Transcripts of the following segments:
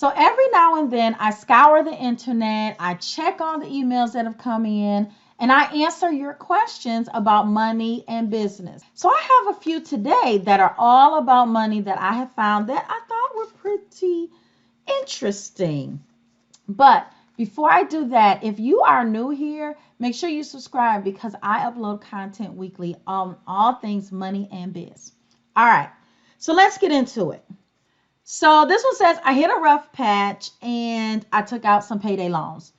So every now and then I scour the internet, I check all the emails that have come in, and I answer your questions about money and business. So I have a few today that are all about money that I have found that I thought were pretty interesting. But before I do that, if you are new here, make sure you subscribe because I upload content weekly on all things money and biz. All right, so let's get into it. So this one says, I hit a rough patch and I took out some payday loans.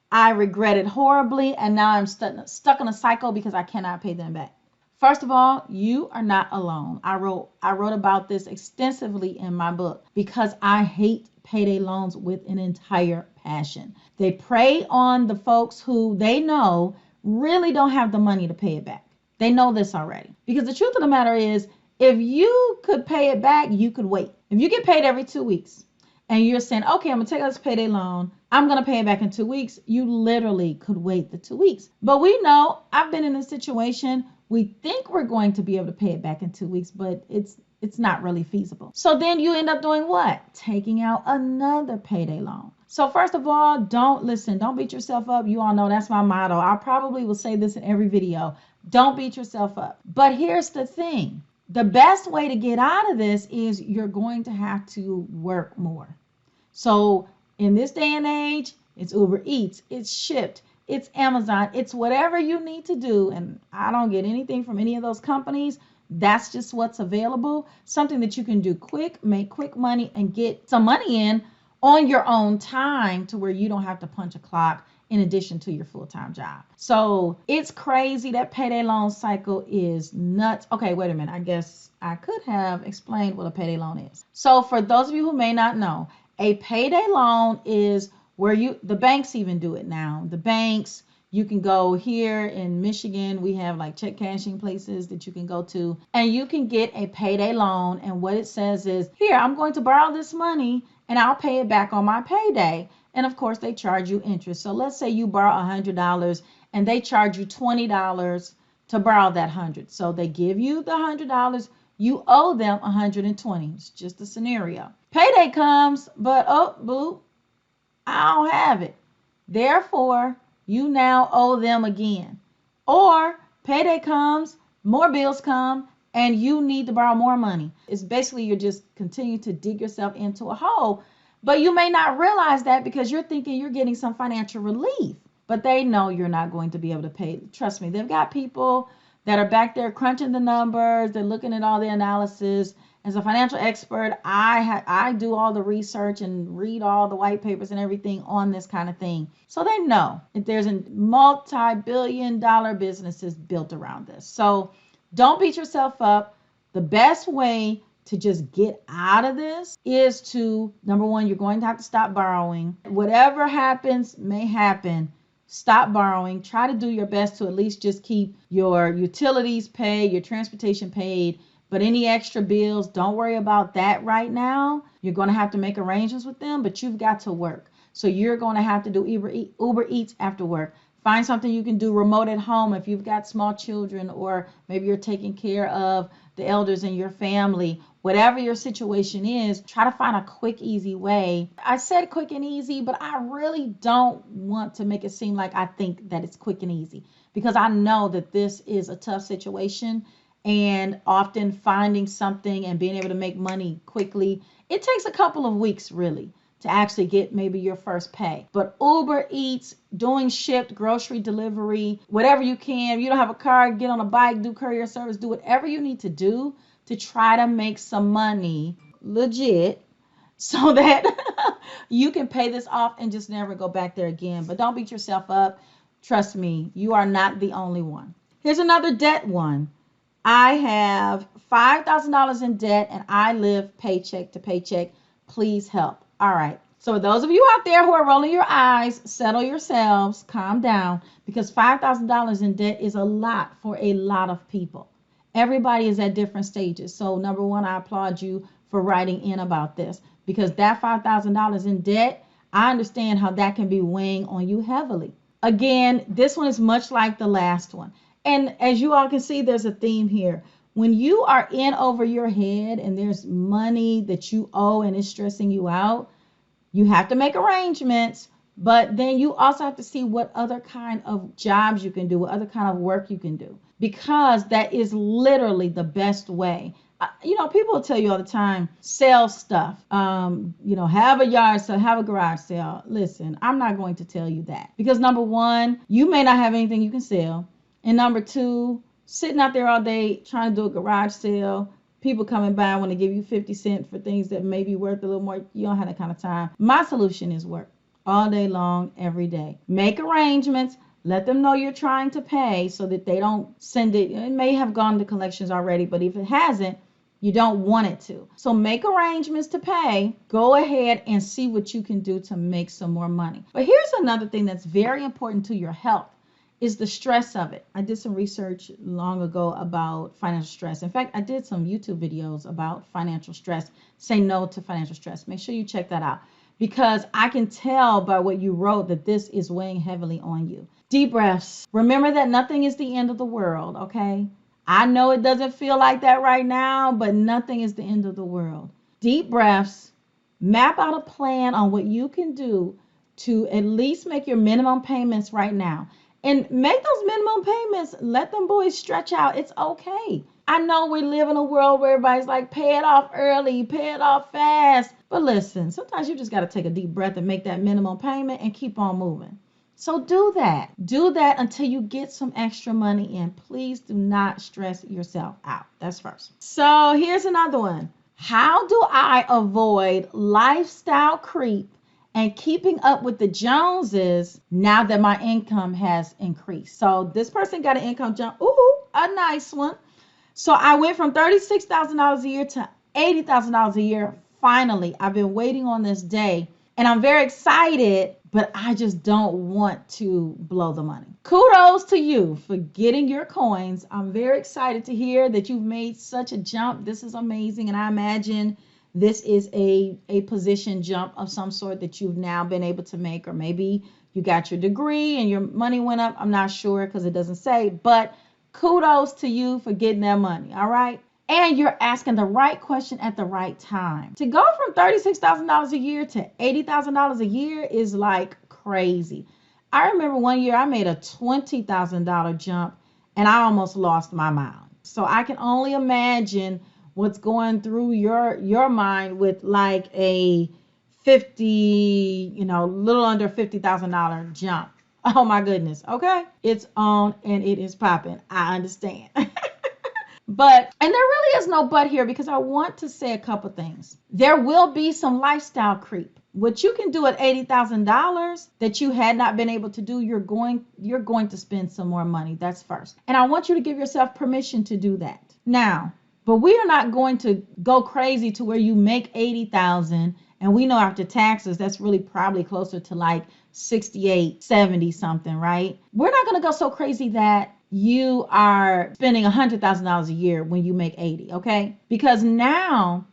I regret it horribly and now I'm stuck in a cycle because I cannot pay them back. First of all, you are not alone. I wrote about this extensively in my book because I hate payday loans with an entire passion. They prey on the folks who they know really don't have the money to pay it back. They know this already. Because the truth of the matter is, if you could pay it back, you could wait. If you get paid every 2 weeks and you're saying, okay, I'm going to take out this payday loan, I'm going to pay it back in 2 weeks, you literally could wait the 2 weeks. But we know, I've been in a situation, we think we're going to be able to pay it back in 2 weeks, but it's not really feasible. So then you end up doing what? Taking out another payday loan. So first of all, don't beat yourself up. You all know that's my motto. I probably will say this in every video. Don't beat yourself up. But here's the thing. The best way to get out of this is you're going to have to work more. So in this day and age, it's Uber Eats, it's Shipt, it's Amazon, it's whatever you need to do. And I don't get anything from any of those companies. That's just what's available. Something that you can do quick, make quick money, and get some money in on your own time to where you don't have to punch a clock in addition to your full-time job. So it's crazy. That payday loan cycle is nuts. Okay, wait a minute. I guess I could have explained what a payday loan is. So for those of you who may not know, a payday loan is where the banks even do it now. The banks, you can go here in Michigan, we have like check cashing places that you can go to, and you can get a payday loan. And what it says is, here, I'm going to borrow this money and I'll pay it back on my payday. And of course, they charge you interest. So let's say you borrow $100 and they charge you $20 to borrow that 100. So they give you the $100, you owe them $120. It's just a scenario. Payday comes, but oh, boo, I don't have it. Therefore, you now owe them again. Or payday comes, more bills come, and you need to borrow more money. It's basically you're just continuing to dig yourself into a hole. But you may not realize that because you're thinking you're getting some financial relief. But they know you're not going to be able to pay. Trust me, they've got people that are back there crunching the numbers. They're looking at all the analysis. As a financial expert, I do all the research and read all the white papers and everything on this kind of thing. So they know that there's a multi-billion-dollar businesses built around this. So don't beat yourself up. The best way to just get out of this is to, number one, you're going to have to stop borrowing. Whatever happens may happen. Stop borrowing. Try to do your best to at least just keep your utilities paid, your transportation paid. But any extra bills, don't worry about that right now. You're going to have to make arrangements with them, but you've got to work. So you're going to have to do Uber Eats after work. Find something you can do remote at home if you've got small children, or maybe you're taking care of the elders in your family. Whatever your situation is, try to find a quick, easy way. I said quick and easy, but I really don't want to make it seem like I think that it's quick and easy, because I know that this is a tough situation. And often finding something and being able to make money quickly, it takes a couple of weeks really to actually get maybe your first pay. But Uber Eats, doing Shipt, grocery delivery, whatever you can. If you don't have a car, get on a bike, do courier service, do whatever you need to do to try to make some money legit so that you can pay this off and just never go back there again. But don't beat yourself up. Trust me, you are not the only one. Here's another debt one. I have $5,000 in debt and I live paycheck to paycheck. Please help. All right. So those of you out there who are rolling your eyes, settle yourselves, calm down, because $5,000 in debt is a lot for a lot of people. Everybody is at different stages. So number one, I applaud you for writing in about this, because that $5,000 in debt, I understand how that can be weighing on you heavily. Again, this one is much like the last one. And as you all can see, there's a theme here. When you are in over your head and there's money that you owe and it's stressing you out, You have to make arrangements, but then you also have to see what other kind of jobs you can do, what other kind of work you can do, because that is literally the best way. People will tell you all the time, sell stuff, have a yard sale, have a garage sale. Listen, I'm not going to tell you that, because number one, you may not have anything you can sell. And number two, sitting out there all day trying to do a garage sale, people coming by want to give you 50 cents for things that may be worth a little more. You don't have that kind of time. My solution is work all day long, every day. Make arrangements. Let them know you're trying to pay so that they don't send it. It may have gone to collections already, but if it hasn't, you don't want it to. So make arrangements to pay. Go ahead and see what you can do to make some more money. But here's another thing that's very important to your health, is the stress of it. I did some research long ago about financial stress. In fact, I did some YouTube videos about financial stress. Say no to financial stress. Make sure you check that out, because I can tell by what you wrote that this is weighing heavily on you. Deep breaths. Remember that nothing is the end of the world, okay? I know it doesn't feel like that right now, but nothing is the end of the world. Deep breaths. Map out a plan on what you can do to at least make your minimum payments right now. And make those minimum payments. Let them boys stretch out. It's okay. I know we live in a world where everybody's like, pay it off early, pay it off fast. But listen, sometimes you just got to take a deep breath and make that minimum payment and keep on moving. So do that. Do that until you get some extra money in. Please do not stress yourself out. That's first. So here's another one. How do I avoid lifestyle creep and keeping up with the Joneses now that my income has increased? So this person got an income jump. Ooh, a nice one. So I went from $36,000 a year to $80,000 a year. Finally, I've been waiting on this day, and I'm very excited, but I just don't want to blow the money. Kudos to you for getting your coins. I'm very excited to hear that you've made such a jump. This is amazing, and I imagine this is a position jump of some sort that you've now been able to make, or maybe you got your degree and your money went up. I'm not sure because it doesn't say, but kudos to you for getting that money, all right? And you're asking the right question at the right time. To go from $36,000 a year to $80,000 a year is like crazy. I remember one year I made a $20,000 jump and I almost lost my mind. So I can only imagine what's going through your mind with like a little under $50,000 jump. Oh my goodness. Okay. It's on and it is popping. I understand. And there really is no but here, because I want to say a couple things. There will be some lifestyle creep. What you can do at $80,000 that you had not been able to do, you're going to spend some more money. That's first. And I want you to give yourself permission to do that. Now, but we are not going to go crazy to where you make $80,000 and we know after taxes that's really probably closer to like 68, 70 something, right? We're not going to go so crazy that you are spending $100,000 a year when you make 80, okay? Because now,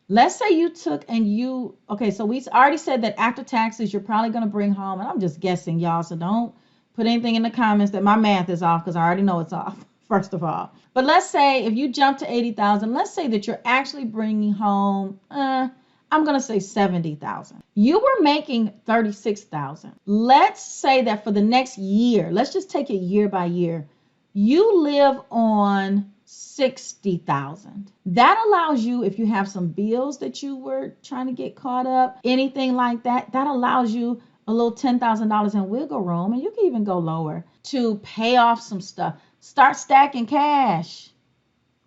let's say you took and okay, so we already said that after taxes, you're probably going to bring home, and I'm just guessing, y'all, so don't put anything in the comments that my math is off, because I already know it's off, first of all. But let's say if you jump to 80,000, let's say that you're actually bringing home, I'm going to say 70,000. You were making 36,000. Let's say that for the next year, let's just take it year by year, you live on 60,000. That allows you, if you have some bills that you were trying to get caught up, anything like that, that allows you a little $10,000 in wiggle room, and you can even go lower to pay off some stuff. Start stacking cash.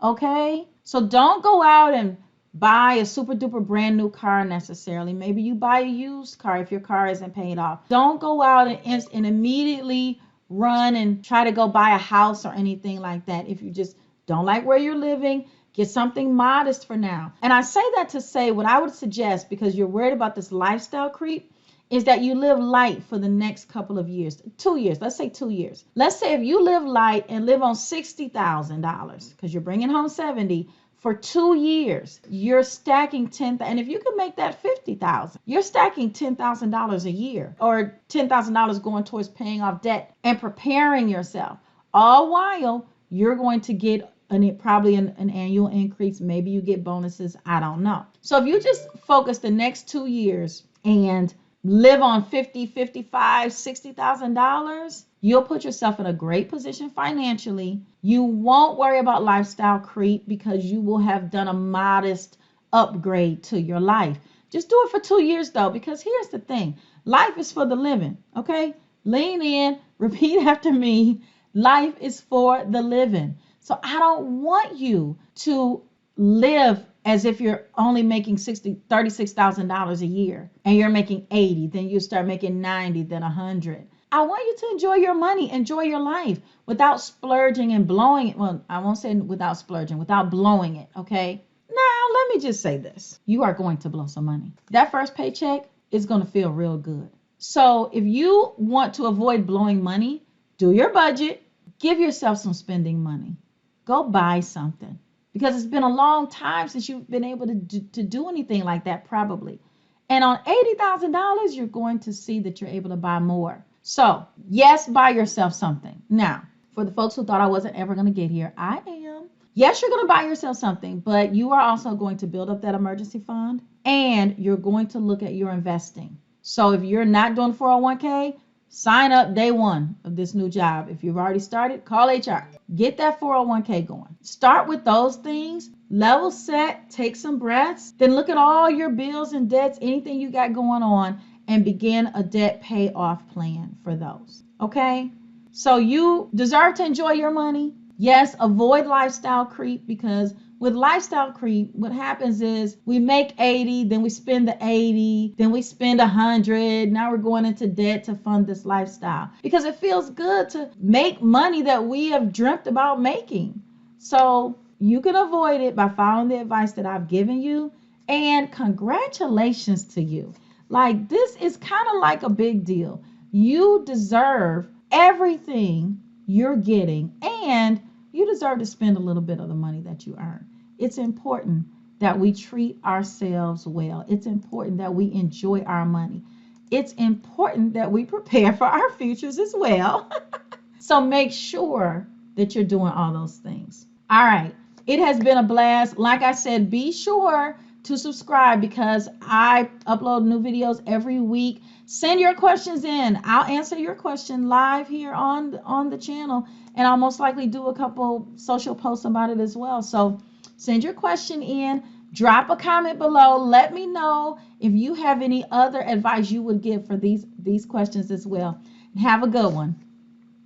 Okay? So don't go out and buy a super duper brand new car necessarily. Maybe you buy a used car if your car isn't paid off. Don't go out and immediately run and try to go buy a house or anything like that. If you just don't like where you're living, get something modest for now. And I say that to say what I would suggest, because you're worried about this lifestyle creep, is that you live light for the next couple of years. 2 years. Let's say 2 years. Let's say if you live light and live on $60,000 because you're bringing home 70 for 2 years, you're stacking 10,000. And if you can make that 50,000, you're stacking $10,000 a year, or $10,000 going towards paying off debt and preparing yourself. All while you're going to get probably an annual increase. Maybe you get bonuses. I don't know. So if you just focus the next 2 years and live on 50, 55, $60,000, you'll put yourself in a great position financially. You won't worry about lifestyle creep because you will have done a modest upgrade to your life. Just do it for 2 years though, because here's the thing. Life is for the living, okay? Lean in, repeat after me. Life is for the living. So I don't want you to live as if you're only making $36,000 a year and you're making 80, then you start making 90, then 100. I want you to enjoy your money, enjoy your life without splurging and blowing it. Well, I won't say without splurging, without blowing it, okay? Now, let me just say this. You are going to blow some money. That first paycheck is going to feel real good. So if you want to avoid blowing money, do your budget, give yourself some spending money. Go buy something. Because it's been a long time since you've been able to do anything like that, probably. And on $80,000, you're going to see that you're able to buy more. So, yes, buy yourself something. Now, for the folks who thought I wasn't ever going to get here, I am. Yes, you're going to buy yourself something, but you are also going to build up that emergency fund, and you're going to look at your investing. So if you're not doing 401k, sign up day one of this new job. If you've already started, call HR. Get that 401k going. Start with those things. Level set, take some breaths. Then look at all your bills and debts, anything you got going on, and begin a debt payoff plan for those. Okay? So you deserve to enjoy your money. Yes, avoid lifestyle creep, because with lifestyle creep, what happens is we make 80, then we spend the 80, then we spend 100. Now we're going into debt to fund this lifestyle because it feels good to make money that we have dreamt about making. So you can avoid it by following the advice that I've given you. And congratulations to you. Like, this is kind of like a big deal. You deserve everything you're getting, and you deserve to spend a little bit of the money that you earn. It's important that we treat ourselves well. It's important that we enjoy our money. It's important that we prepare for our futures as well. So make sure that you're doing all those things. All right. It has been a blast. Like I said, be sure to subscribe because I upload new videos every week. Send your questions in. I'll answer your question live here on the channel, and I'll most likely do a couple social posts about it as well. So send your question in. Drop a comment below. Let me know if you have any other advice you would give for these questions as well. Have a good one.